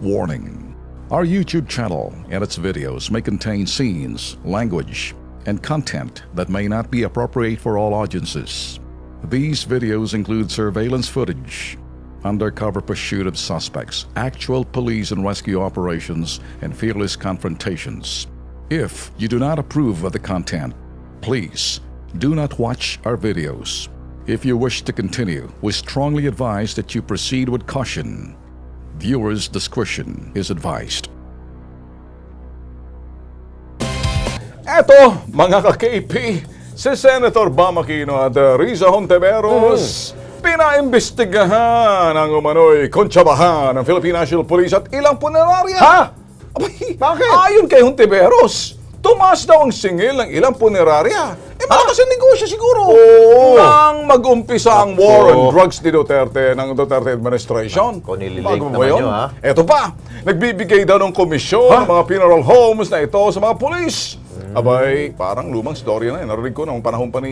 Warning. Our YouTube channel and its videos may contain scenes, language, and content that may not be appropriate for all audiences. These videos include surveillance footage, undercover pursuit of suspects, actual police and rescue operations, and fearless confrontations. If you do not approve of the content, please do not watch our videos. If you wish to continue, we strongly advise that you proceed with caution. Viewers' discretion is advised. Eto, mga ka-KP, si Senator Bam Aquino at Riza Hontiveros pinaimbestigahan ang umano'y kontsabahan ng Philippine National Police at ilang punerarya. Ha? Abay, Bakit? ayon kay Hontiveros, tumaas daw ang singil ng ilang punerarya. Malakas ang negosyo siguro. Oo. Nang mag-umpisa ang war on drugs ni Duterte ng Duterte administration. Ako, nililink Bago naman ba yun? nyo, ha? Eto pa, nagbibigay daw ng komisyon ng mga funeral homes na ito sa mga pulis. Abay, parang lumang storya na. Narinig ko nung panahon pa ni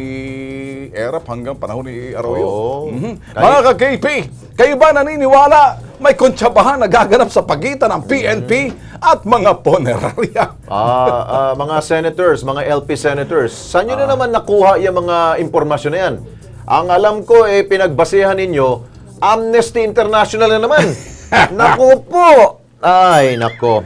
Erap hanggang panahon ni Arroyo. Oo. Mga ka-KP, kayo ba naniniwala may kontsabahan na gaganap sa pagitan ng PNP at mga punerarya? Mga senators, mga LP senators, saan nyo na naman nakuha yung mga impormasyon na yan? Ang alam ko, pinagbasihan ninyo, Amnesty International na naman. Naku po! Ay, nako.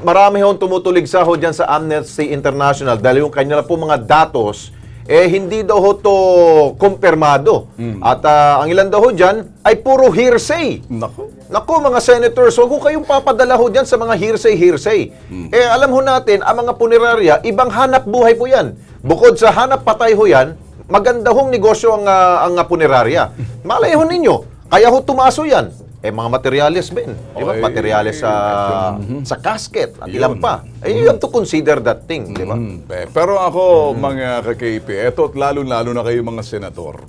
Marami hong tumutulig sa ho dyan sa Amnesty International dahil yung kanya po mga datos, hindi daw ho to kumpirmado. At ang ilan daw ho dyan ay puro hearsay. Naku, mga senators, huwag ho kayong papadala ho dyan sa mga hearsay. Alam ho natin, ang mga punerarya, ibang hanap buhay po yan. Bukod sa hanap patay ho yan, maganda hong negosyo ang punerarya. Malay ho ninyo, kaya ho tumaso yan. Mga materyales din. Di ba? Materyales sa casket at ilan pa. You have to consider that thing. Di ba? Pero ako, mga ka-KP, eto lalo-lalo na kayo mga senador.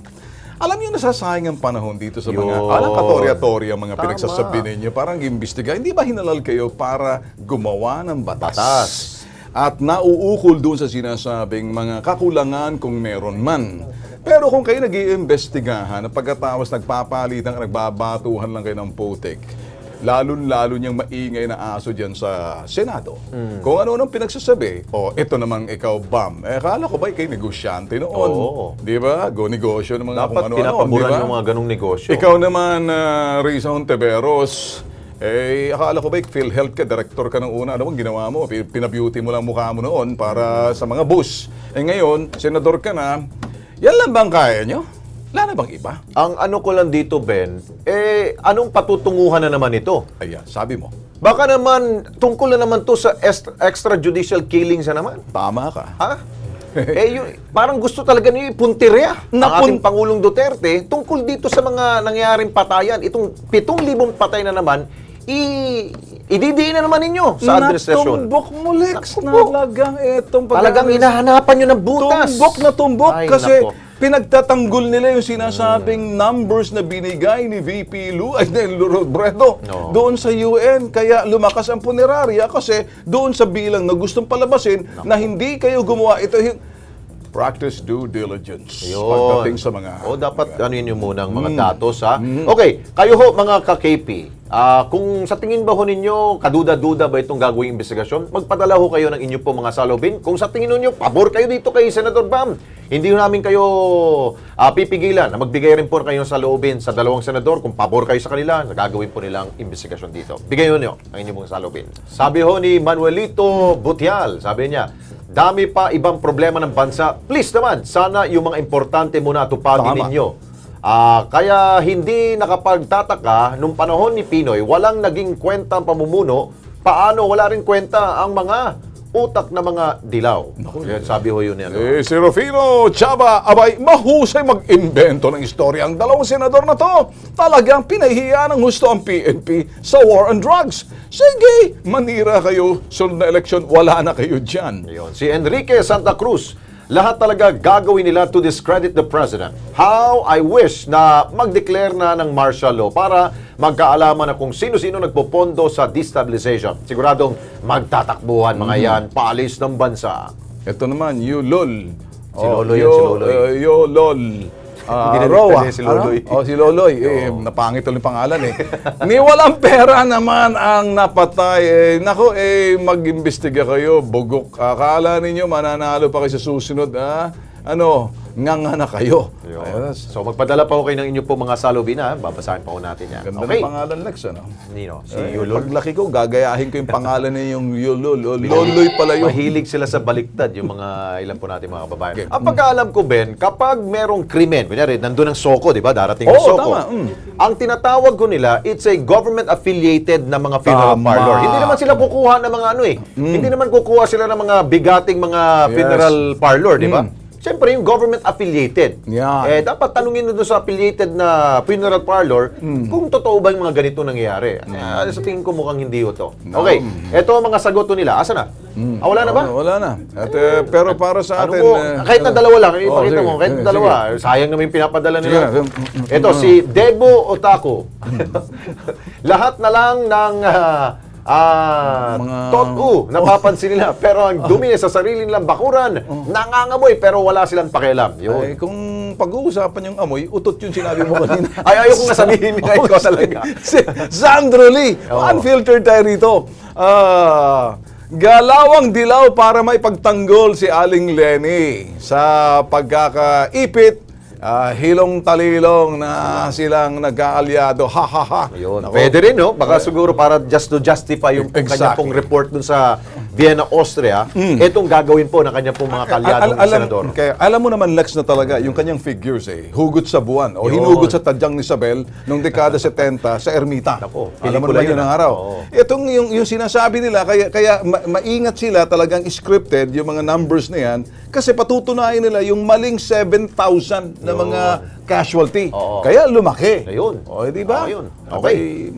Alam niyo, nasasayang ang panahon dito sa mga katorya-torya, mga pinagsasabi ninyo, parang imbestiga. Hindi ba hinalal kayo para gumawa ng batas? At nauukol doon sa sinasabing mga kakulangan kung meron man. Pero kung kayo nag-iimbestigahan at pagkatapos nagpapalitan, nagbabatuhan lang kayo ng putik, lalo-lalo niyang maingay na aso dyan sa Senado. Kung ano-anong pinagsasabi, ito namang ikaw, Bam. Akala ko ba ikay negosyante noon? Di ba? Go negosyo ng mga Dapat kung ano-ano. pinapaboran Diba? yung mga ganong negosyo. Ikaw naman, Riza Hontiveros, akala ko ba PhilHealth ka, director ka ng una. Ano bang ginawa mo? Pinabeauty mo lang mukha mo noon para sa mga bus. Ngayon, senador ka na, yan lang bang kaya nyo? Wala na bang iba? Ang ano ko lang dito, Ben, anong patutunguhan na naman ito? Ayan, sabi mo. Baka naman, tungkol na naman to sa extrajudicial killings na naman. Tama ka. Ha? Parang gusto talaga niyo ipuntirya ang ating Pangulong Duterte tungkol dito sa mga nangyaring patayan. Itong 7,000 patay na naman, ididiin na naman ninyo sa administrasyon. Natumbok mo, Lex. Talagang hinahanapan nyo ng butas. Tumbok na tumbok. Ay, kasi nako. pinagtatanggol nila yung sinasabing numbers na binigay ni VP Robredo doon sa UN. Kaya lumakas ang punerarya kasi doon sa bilang na gustong palabasin na hindi kayo gumawa. Ito yung practice due diligence. Yun. Pagdating sa mga... Dapat ano yun yung munang mga datos, ha? Okay, kayo ho, mga ka-KP, kung sa tingin ba ho ninyo, kaduda-duda ba itong gagawing investigasyon, magpadala ho kayo ng inyo po mga salubin. Kung sa tingin ninyo, pabor kayo dito kay Senator Bam, hindi ho namin kayo pipigilan na magbigay rin po kayo ng salubin sa dalawang senador. Kung pabor kayo sa kanila, gagawin po nilang investigasyon dito. Bigay ho nyo ang inyong mga salubin. Sabi ho ni Manuelito Butial, sabi niya, dami pa ibang problema ng bansa. Please naman, sana yung mga importante muna tupadin ninyo. Kaya hindi nakapagtataka, nung panahon ni Pinoy, walang naging kwenta ang pamumuno. Paano wala rin kwenta ang mga utak na mga dilaw? Yan, sabi ho yun yan. Si Rufino Chava, abay, mahusay mag-invento ng istorya. Ang dalawang senador na to, talagang pinahihiya ng husto ang PNP sa war on drugs. Sige, manira kayo, sunod na eleksyon, wala na kayo dyan. Ayun. Si Enrique Santa Cruz, lahat talaga gagawin nila to discredit the president. How I wish na mag-declare na ng martial law para magkaalaman na kung sino-sino nagpopondo sa destabilization. Siguradong magtatakbuhan mga yan, paalis ng bansa. Ito naman, you lol. Si Lolo yan, si Lolo. Yo lol. Hindi na Roa. si Loloy. Ano? Si Loloy. Napangit ulit yung pangalan eh. Ni walang pera naman ang napatay. Nako, mag-imbestiga kayo. Bugok. Akala ninyo mananalo pa kayo sa susunod. Nganga na kayo. Ayun. So magpadala pa ho kayo ng inyo po mga salubina. Babasahin pa ho natin yan. Ganda Okay. ng pangalan, Lex, ano? Nino, si Yulol. Paglaki ko, gagayahin ko yung pangalan niya yung Yulol. Loloy pala yun. Mahilig sila sa baliktad, yung mga ilan po natin mga kababayan. Ang pagkaalam ko, Ben, kapag merong krimen, kunyari, nandun ang Soko, di ba? Darating ang Oo, Soko. tama. Ang tinatawag ko nila, it's a government-affiliated na mga funeral Tama. parlor. Hindi naman sila kukuha ng mga Hindi naman kukuha sila ng mga bigating mga funeral parlor, di ba? Siyempre, yung government-affiliated. Yan. Dapat tanungin nyo doon sa affiliated na funeral parlor kung totoo ba yung mga ganito nangyayari. Sa tingin ko mukhang hindi ito. Okay, ito ang mga sagot to nila. Asa na? Wala na ba? Wala na. At, pero para sa Ano atin... mo, kahit na dalawa lang, ipakita sige, mo, kahit na dalawa. Sayang naman yung pinapadala nila. Sige. Ito, si Debo Otaku. Lahat na lang ng tot-u, napapansin nila. Pero ang dumi sa sarili nilang bakuran, nangangamoy, pero wala silang pakialam. Yun. Kung pag-uusapan yung amoy, utot yung sinabi mo kanina. Ay, ayoko nga sabihin nga ikaw talaga. Si Sandro Lee, unfiltered tayo rito. Galawang dilaw para may pagtanggol si Aling Lenny sa pagkakaipit. Hilong talilong na silang nag-aalyado. Ha ha ha. Yun. Nako. Pwede rin, no? Baka siguro para just to justify yung kanya Exactly. pong report dun sa Vienna, Austria, itong gagawin po ng kanya pong mga kalyadong senador. Alam mo naman, Lex, na talaga, yung kanyang figures hugot sa buwan o hinugot sa tadyang ni Isabel noong dekada 70 sa Ermita. Nako, Alam mo pelikula naman yun yun, ang araw. Oo. Itong yung sinasabi nila, kaya maingat sila talagang scripted, yung mga numbers na yan, kasi patutunayan nila yung maling 7,000 na mga casualty. Oo. Kaya lumaki. Ayun. O, di ba? Ayun. Okay. Okay.